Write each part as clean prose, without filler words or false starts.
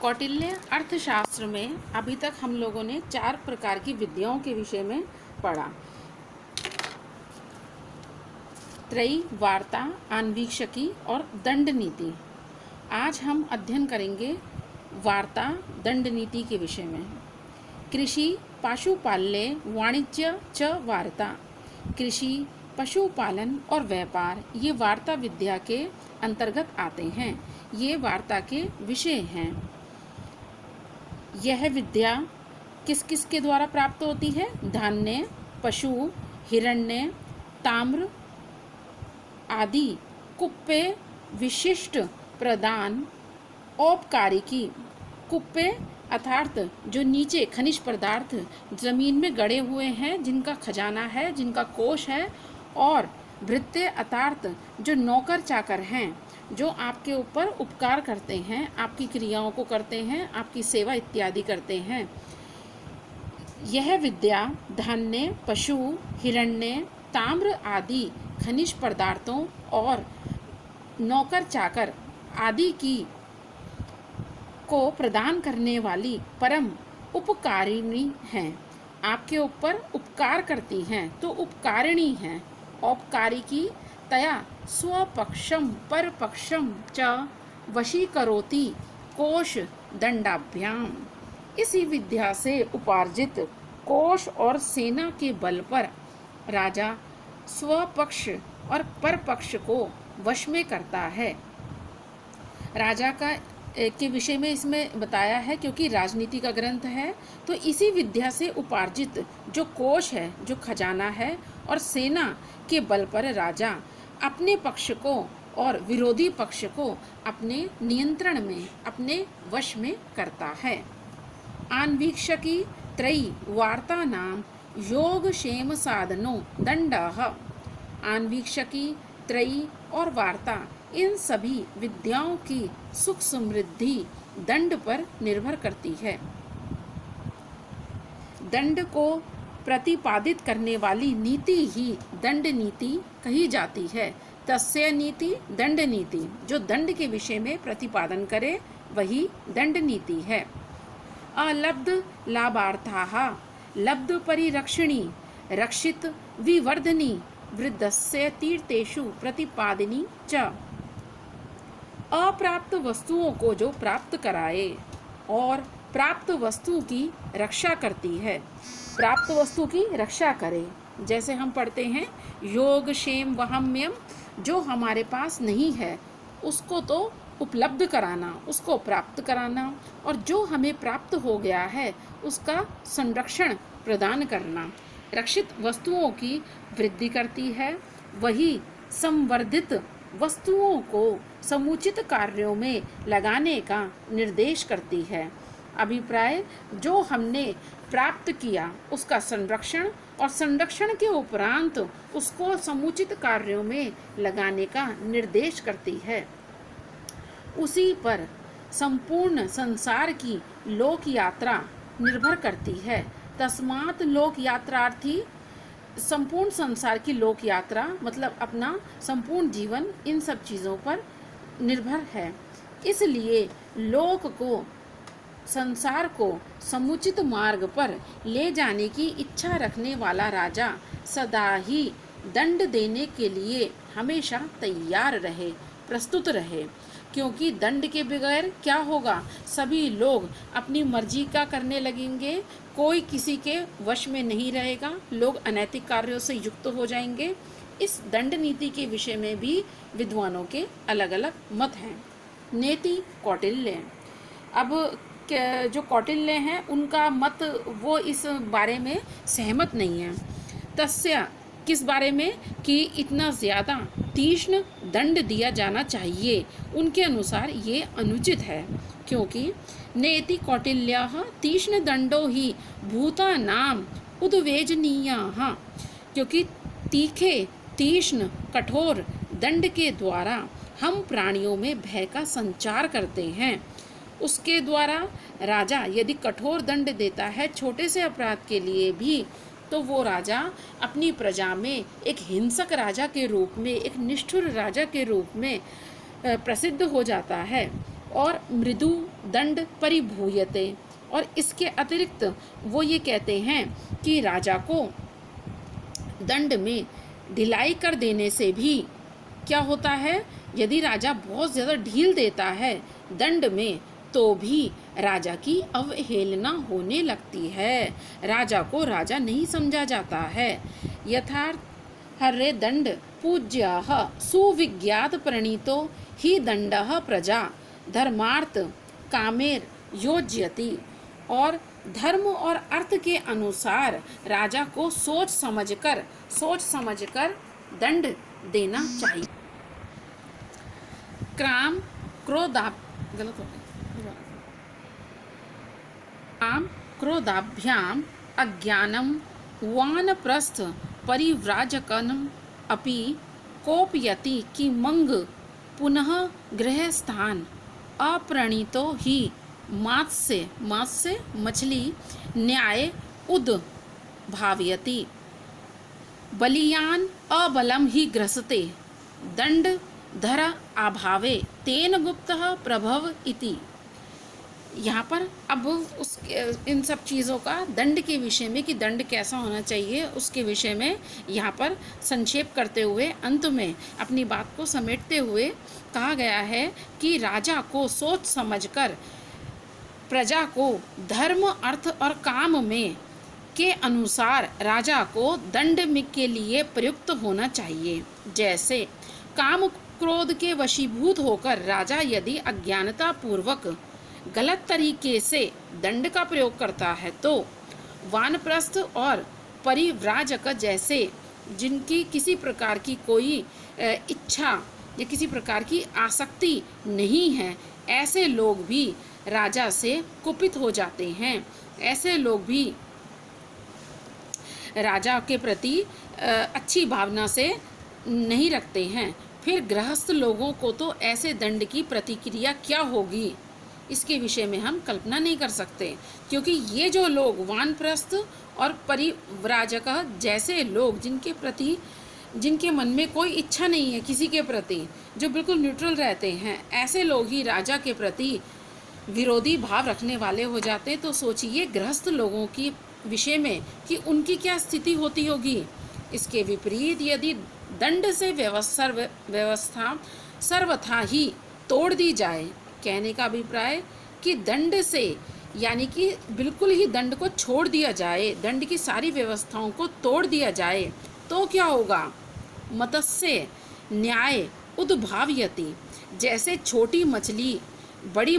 कौटिल्य अर्थशास्त्र में अभी तक हम लोगों ने 4 प्रकार की विद्याओं के विषय में पढ़ा। त्रयी, वार्ता, आन्वीक्षिकी और दंड नीति। आज हम अध्ययन करेंगे वार्ता दंड नीति के विषय में। कृषि, पशुपाल्य, वाणिज्य च वार्ता। कृषि, पशुपालन और व्यापार ये वार्ता विद्या के अंतर्गत आते हैं। ये वार्ता के विषय हैं। यह विद्या किस किस के द्वारा प्राप्त होती है? धान्य, पशु, हिरण्य, ताम्र आदि, कुप्पे, विशिष्ट, प्रदान, औपकारिकी। कुप्पे अर्थात जो नीचे खनिज पदार्थ जमीन में गड़े हुए हैं, जिनका खजाना है, जिनका कोष है। और भृत्य अर्थात जो नौकर चाकर हैं, जो आपके ऊपर उपकार करते हैं, आपकी क्रियाओं को करते हैं, आपकी सेवा इत्यादि करते हैं। यह विद्या धान्य, पशु, हिरण्य, ताम्र आदि खनिज पदार्थों और नौकर चाकर आदि की को प्रदान करने वाली परम उपकारिणी हैं। आपके ऊपर उपकार करती हैं तो उपकारिणी हैं। औपकारिकी तया स्वपक्षम परपक्षम च वशीकरोति कोश दंडाभ्याम। इसी विद्या से उपार्जित कोश और सेना के बल पर राजा स्वपक्ष और परपक्ष को वश में करता है। राजा के विषय में इसमें बताया है, क्योंकि राजनीति का ग्रंथ है। तो इसी विद्या से उपार्जित जो कोश है, जो खजाना है, और सेना के बल पर राजा अपने पक्ष को और विरोधी पक्ष को अपने नियंत्रण में, अपने वश में करता है। आन्वीक्षिकी त्रयी वार्ता नाम योगक्षेम साधनो दंडः। आन्वीक्षिकी, त्रयी और वार्ता, इन सभी विद्याओं की सुख समृद्धि दंड पर निर्भर करती है। दंड को प्रतिपादित करने वाली नीति ही दंड नीति कही जाती है। तस्य नीति दंड नीति, जो दंड के विषय में प्रतिपादन करे वही दंड नीति है। अलब्ध लाभार्थाः लब्ध परिरक्षिणी रक्षित विवर्धनी वृद्धस्य तीर्थेषु प्रतिपादिनी च। अप्राप्त वस्तुओं को जो प्राप्त कराए और प्राप्त वस्तु की रक्षा करती है। प्राप्त वस्तु की रक्षा करे, जैसे हम पढ़ते हैं योग क्षेम वहम्यम, जो हमारे पास नहीं है उसको तो उपलब्ध कराना, उसको प्राप्त कराना, और जो हमें प्राप्त हो गया है उसका संरक्षण प्रदान करना। रक्षित वस्तुओं की वृद्धि करती है, वही संवर्धित वस्तुओं को समुचित कार्यों में लगाने का निर्देश करती है। अभिप्राय, जो हमने प्राप्त किया उसका संरक्षण, और संरक्षण के उपरांत उसको समुचित कार्यों में लगाने का निर्देश करती है। उसी पर संपूर्ण संसार की लोक यात्रा निर्भर करती है। तस्मात् लोक यात्रार्थी, संपूर्ण संसार की लोक यात्रा मतलब अपना संपूर्ण जीवन इन सब चीज़ों पर निर्भर है। इसलिए लोक को, संसार को समुचित मार्ग पर ले जाने की इच्छा रखने वाला राजा सदा ही दंड देने के लिए हमेशा तैयार रहे, प्रस्तुत रहे। क्योंकि दंड के बगैर क्या होगा? सभी लोग अपनी मर्जी का करने लगेंगे, कोई किसी के वश में नहीं रहेगा, लोग अनैतिक कार्यों से युक्त हो जाएंगे। इस दंड नीति के विषय में भी विद्वानों के अलग अलग मत हैं। नेति कौटिल्य, अब जो कौटिल्य हैं उनका मत, वो इस बारे में सहमत नहीं है। तस्य, किस बारे में? कि इतना ज़्यादा तीक्ष्ण दंड दिया जाना चाहिए, उनके अनुसार ये अनुचित है। क्योंकि नेति कौटिल्याः तीक्ष्ण दंडो ही भूतानाम उद्वेजनीयाः, क्योंकि तीखे, तीक्ष्ण, कठोर दंड के द्वारा हम प्राणियों में भय का संचार करते हैं। उसके द्वारा राजा यदि कठोर दंड देता है छोटे से अपराध के लिए भी, तो वो राजा अपनी प्रजा में एक हिंसक राजा के रूप में, एक निष्ठुर राजा के रूप में प्रसिद्ध हो जाता है। और मृदु दंड परिभूयते। और इसके अतिरिक्त वो ये कहते हैं कि राजा को दंड में ढिलाई कर देने से भी क्या होता है, यदि राजा बहुत ज़्यादा ढील देता है दंड में तो भी राजा की अवहेलना होने लगती है, राजा को राजा नहीं समझा जाता है। यथार्थ हर्रे दंड पूज्यः सुविज्ञात प्रणीतो ही दंडः प्रजा धर्मार्थ कामेर योज्यति। और धर्म और अर्थ के अनुसार राजा को सोच समझकर दंड देना चाहिए। क्राम क्रोधाभ्याम अज्ञानम वानप्रस्थ परिव्राजकनम अपि कोपयति कि मंग पुनः गृहस्थान अप्रणीतो ही मात्स्य मछली न्याय उद भावयति बलियान अबलम ही ग्रसते दंड धर अभावे तेन गुप्तः प्रभव इति। यहाँ पर अब इन सब चीज़ों का दंड के विषय में कि दंड कैसा होना चाहिए उसके विषय में यहाँ पर संक्षेप करते हुए अंत में अपनी बात को समेटते हुए कहा गया है कि राजा को सोच समझकर प्रजा को धर्म अर्थ और काम में के अनुसार राजा को दंड के लिए प्रयुक्त होना चाहिए। जैसे काम क्रोध के वशीभूत होकर राजा यदि अज्ञानता पूर्वक गलत तरीके से दंड का प्रयोग करता है तो वानप्रस्थ और परिव्राजक जैसे जिनकी किसी प्रकार की कोई इच्छा या किसी प्रकार की आसक्ति नहीं है, ऐसे लोग भी राजा से कुपित हो जाते हैं, ऐसे लोग भी राजा के प्रति अच्छी भावना से नहीं रखते हैं। फिर गृहस्थ लोगों को तो ऐसे दंड की प्रतिक्रिया क्या होगी इसके विषय में हम कल्पना नहीं कर सकते, क्योंकि ये जो लोग वानप्रस्थ और परिव्राजक जैसे लोग जिनके मन में कोई इच्छा नहीं है किसी के प्रति, जो बिल्कुल न्यूट्रल रहते हैं, ऐसे लोग ही राजा के प्रति विरोधी भाव रखने वाले हो जाते। तो सोचिए गृहस्थ लोगों की विषय में कि उनकी क्या स्थिति होती होगी। इसके विपरीत यदि दंड से व्यवस्था सर्वथा ही तोड़ दी जाए, कहने का अभिप्राय कि दंड से यानी कि बिल्कुल ही दंड को छोड़ दिया जाए, दंड की सारी व्यवस्थाओं को तोड़ दिया जाए तो क्या होगा, मत्स्य न्याय उद्भावयति। जैसे छोटी मछली बड़ी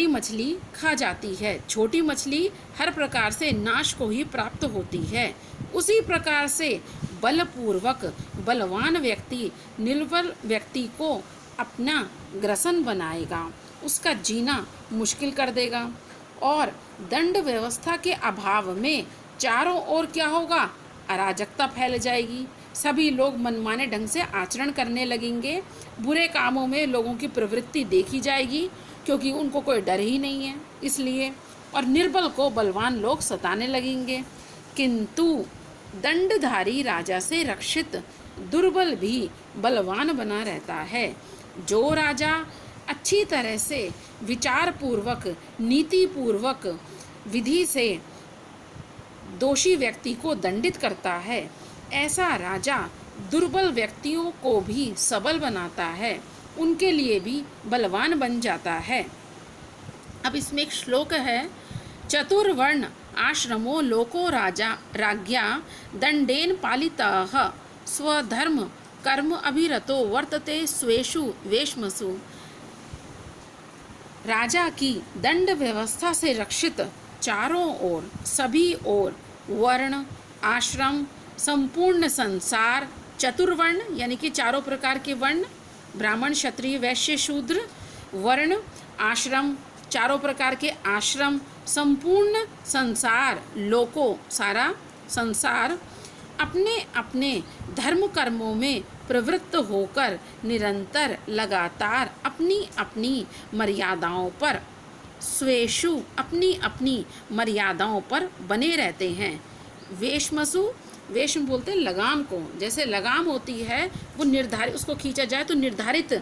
मछली खा जाती है, छोटी मछली हर प्रकार से नाश को ही प्राप्त होती है, उसी प्रकार से बलपूर्वक बलवान व्यक्ति निर्बल व्यक्ति को अपना ग्रसन बनाएगा, उसका जीना मुश्किल कर देगा। और दंड व्यवस्था के अभाव में चारों ओर क्या होगा, अराजकता फैल जाएगी, सभी लोग मनमाने ढंग से आचरण करने लगेंगे, बुरे कामों में लोगों की प्रवृत्ति देखी जाएगी क्योंकि उनको कोई डर ही नहीं है इसलिए, और निर्बल को बलवान लोग सताने लगेंगे। किंतु दंडधारी राजा से रक्षित दुर्बल भी बलवान बना रहता है। जो राजा अच्छी तरह से विचार पूर्वक नीति पूर्वक विधि से दोषी व्यक्ति को दंडित करता है, ऐसा राजा दुर्बल व्यक्तियों को भी सबल बनाता है, उनके लिए भी बलवान बन जाता है। अब इसमें एक श्लोक है, चतुर्वर्ण आश्रमो लोको राजा राज्ञा दंडेन पालितः स्वधर्म कर्म अभिरतो वर्तते स्वेषु वेश्मसु। राजा की दंड व्यवस्था से रक्षित चारों ओर सभी ओर वर्ण आश्रम संपूर्ण संसार, चतुर्वर्ण यानी कि चारों प्रकार के वर्ण, ब्राह्मण क्षत्रिय वैश्य शूद्र, वर्ण आश्रम चारों प्रकार के आश्रम, संपूर्ण संसार लोको सारा संसार अपने अपने धर्म कर्मों में प्रवृत्त होकर निरंतर लगातार अपनी अपनी मर्यादाओं पर स्वेषु अपनी अपनी मर्यादाओं पर बने रहते हैं। वेश्मसु वेश बोलते हैं लगाम को, जैसे लगाम होती है वो निर्धारित, उसको खींचा जाए तो निर्धारित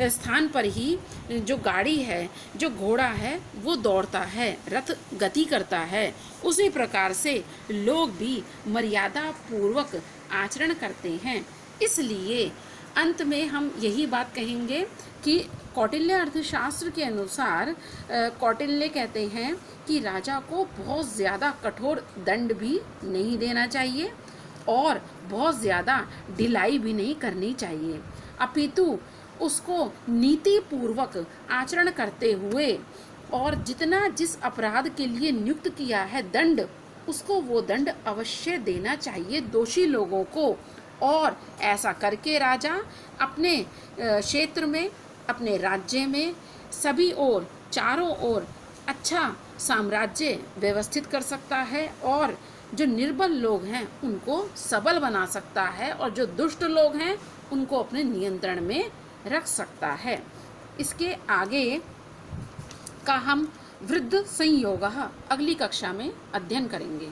स्थान पर ही जो गाड़ी है, जो घोड़ा है वो दौड़ता है, रथ गति करता है। उसी प्रकार से लोग भी मर्यादा पूर्वक आचरण करते हैं। इसलिए अंत में हम यही बात कहेंगे कि कौटिल्य अर्थशास्त्र के अनुसार कौटिल्य कहते हैं कि राजा को बहुत ज़्यादा कठोर दंड भी नहीं देना चाहिए और बहुत ज़्यादा ढिलाई भी नहीं करनी चाहिए, अपितु उसको नीति पूर्वक आचरण करते हुए और जितना जिस अपराध के लिए नियुक्त किया है दंड, उसको वो दंड अवश्य देना चाहिए दोषी लोगों को। और ऐसा करके राजा अपने क्षेत्र में, अपने राज्य में सभी ओर, चारों ओर अच्छा साम्राज्य व्यवस्थित कर सकता है और जो निर्बल लोग हैं उनको सबल बना सकता है और जो दुष्ट लोग हैं उनको अपने नियंत्रण में रख सकता है। इसके आगे का हम वृद्ध संयोगः अगली कक्षा में अध्ययन करेंगे।